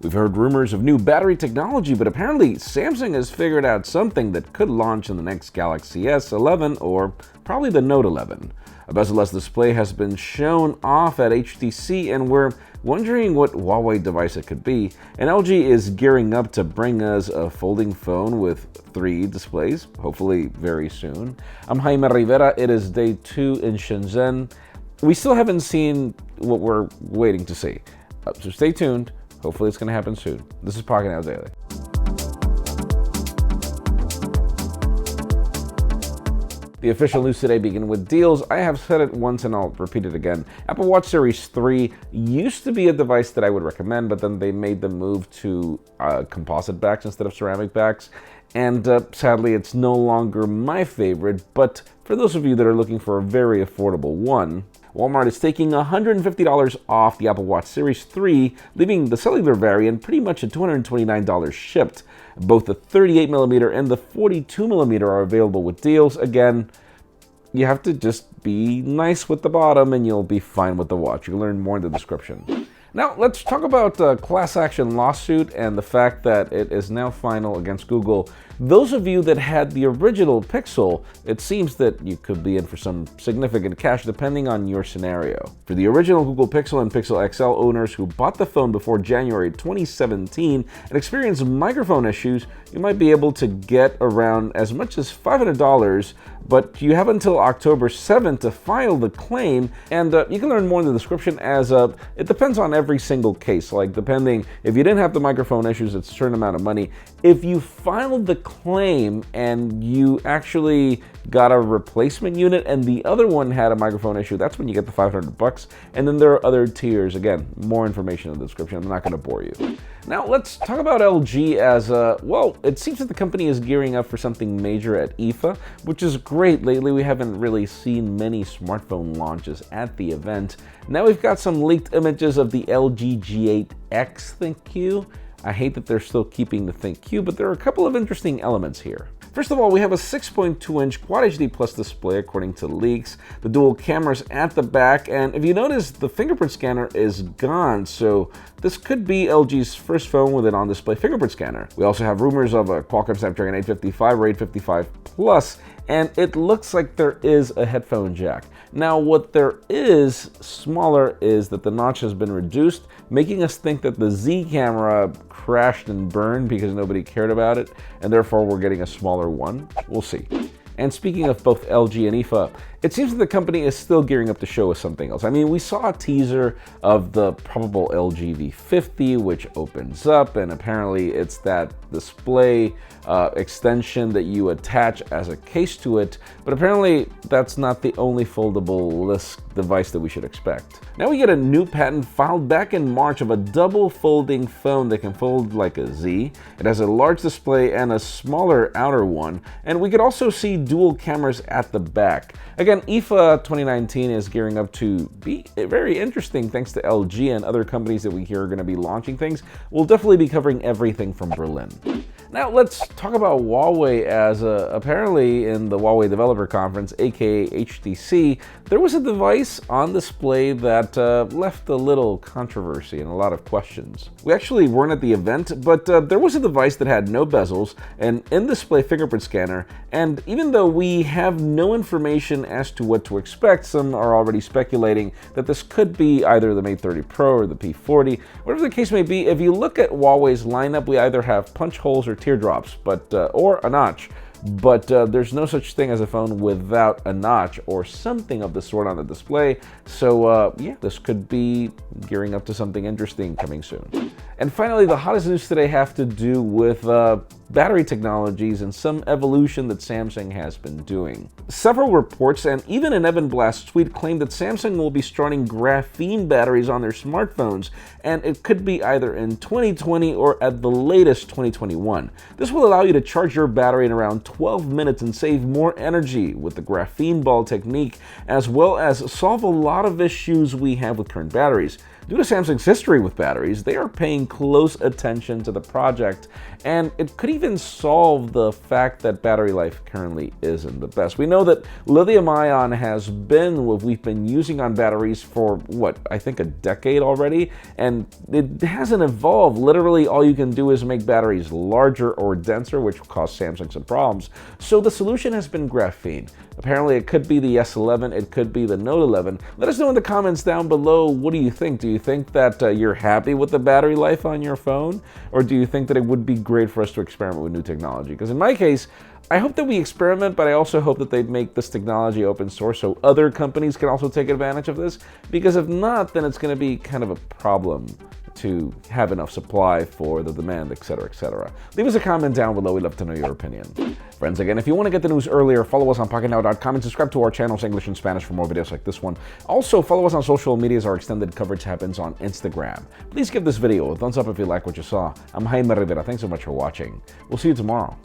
We've heard rumors of new battery technology, but apparently Samsung has figured out something that could launch in the next Galaxy S11 or probably the Note 11. A bezel-less display has been shown off at HTC, and we're wondering what Huawei device it could be. And LG is gearing up to bring us a folding phone with 3 displays, hopefully very soon. I'm Jaime Rivera. It is day 2 in Shenzhen. We still haven't seen what we're waiting to see, so stay tuned. Hopefully it's going to happen soon. This is Pocketnow Daily. The official news today begin with deals. I have said it once and I'll repeat it again. Apple Watch Series 3 used to be a device that I would recommend, but then they made the move to composite backs instead of ceramic backs. And sadly, it's no longer my favorite, but for those of you that are looking for a very affordable one, Walmart is taking $150 off the Apple Watch Series 3, leaving the cellular variant pretty much at $229 shipped. Both the 38mm and the 42mm are available with deals. Again, you have to just be nice with the bottom and you'll be fine with the watch. You'll learn more in the description. Now, let's talk about the class action lawsuit and the fact that it is now final against Google. Those of you that had the original Pixel, it seems that you could be in for some significant cash depending on your scenario. For the original Google Pixel and Pixel XL owners who bought the phone before January 2017 and experienced microphone issues, you might be able to get around as much as $500, but you have until October 7th to file the claim, and you can learn more in the description as it depends on every single case. Like, depending, if you didn't have the microphone issues, it's a certain amount of money. If you filed the claim and you actually got a replacement unit and the other one had a microphone issue, that's when you get the $500. And then there are other tiers. Again, more information in the description. I'm not going to bore you. Now let's talk about LG as well, it seems that the company is gearing up for something major at IFA, which is great. Lately we haven't really seen many smartphone launches at the event. Now we've got some leaked images of the LG G8X ThinQ. I hate that they're still keeping the ThinQ, but there are a couple of interesting elements here. First of all, we have a 6.2-inch Quad HD Plus display according to leaks, the dual cameras at the back, and if you notice, the fingerprint scanner is gone, so this could be LG's first phone with an on-display fingerprint scanner. We also have rumors of a Qualcomm Snapdragon 855 or 855 Plus, and it looks like there is a headphone jack. Now, what there is smaller is that the notch has been reduced, making us think that the Z camera crashed and burned because nobody cared about it, and therefore we're getting a smaller one. We'll see. And speaking of both LG and IFA, it seems that the company is still gearing up to show us something else. I mean, we saw a teaser of the probable LG V50, which opens up, and apparently it's that display extension that you attach as a case to it, but apparently that's not the only foldable device that we should expect. Now we get a new patent filed back in March of a double folding phone that can fold like a Z. It has a large display and a smaller outer one, and we could also see dual cameras at the back. Again, IFA 2019 is gearing up to be very interesting thanks to LG and other companies that we hear are going to be launching things. We'll definitely be covering everything from Berlin. Now let's talk about Huawei as apparently in the Huawei Developer Conference, aka HTC, there was a device on display that left a little controversy and a lot of questions. We actually weren't at the event, but there was a device that had no bezels, an in-display fingerprint scanner, and even though we have no information as to what to expect, some are already speculating that this could be either the Mate 30 Pro or the P40. Whatever the case may be, if you look at Huawei's lineup, we either have punch holes or teardrops, or a notch. But there's no such thing as a phone without a notch or something of the sort on the display. So yeah, this could be gearing up to something interesting coming soon. And finally, the hottest news today have to do with battery technologies and some evolution that Samsung has been doing. Several reports and even an Evan Blass tweet claim that Samsung will be starting graphene batteries on their smartphones, and it could be either in 2020 or at the latest 2021. This will allow you to charge your battery in around 12 minutes and save more energy with the graphene ball technique, as well as solve a lot of issues we have with current batteries. Due to Samsung's history with batteries, they are paying close attention to the project, and it could even solve the fact that battery life currently isn't the best. We know that lithium-ion has been what we've been using on batteries for, I think a decade already, and it hasn't evolved. Literally, all you can do is make batteries larger or denser, which will cause Samsung some problems. So the solution has been graphene. Apparently, it could be the S11, it could be the Note 11. Let us know in the comments down below, what do you think? Do you think that you're happy with the battery life on your phone? Or do you think that it would be great for us to experiment with new technology? Because in my case, I hope that we experiment, but I also hope that they make this technology open source so other companies can also take advantage of this. Because if not, then it's going to be kind of a problem to have enough supply for the demand, etc., etc. Leave us a comment down below. We'd love to know your opinion. Friends, again, if you want to get the news earlier, follow us on Pocketnow.com and subscribe to our channels, English and Spanish, for more videos like this one. Also, follow us on social media as our extended coverage happens on Instagram. Please give this video a thumbs up if you like what you saw. I'm Jaime Rivera. Thanks so much for watching. We'll see you tomorrow.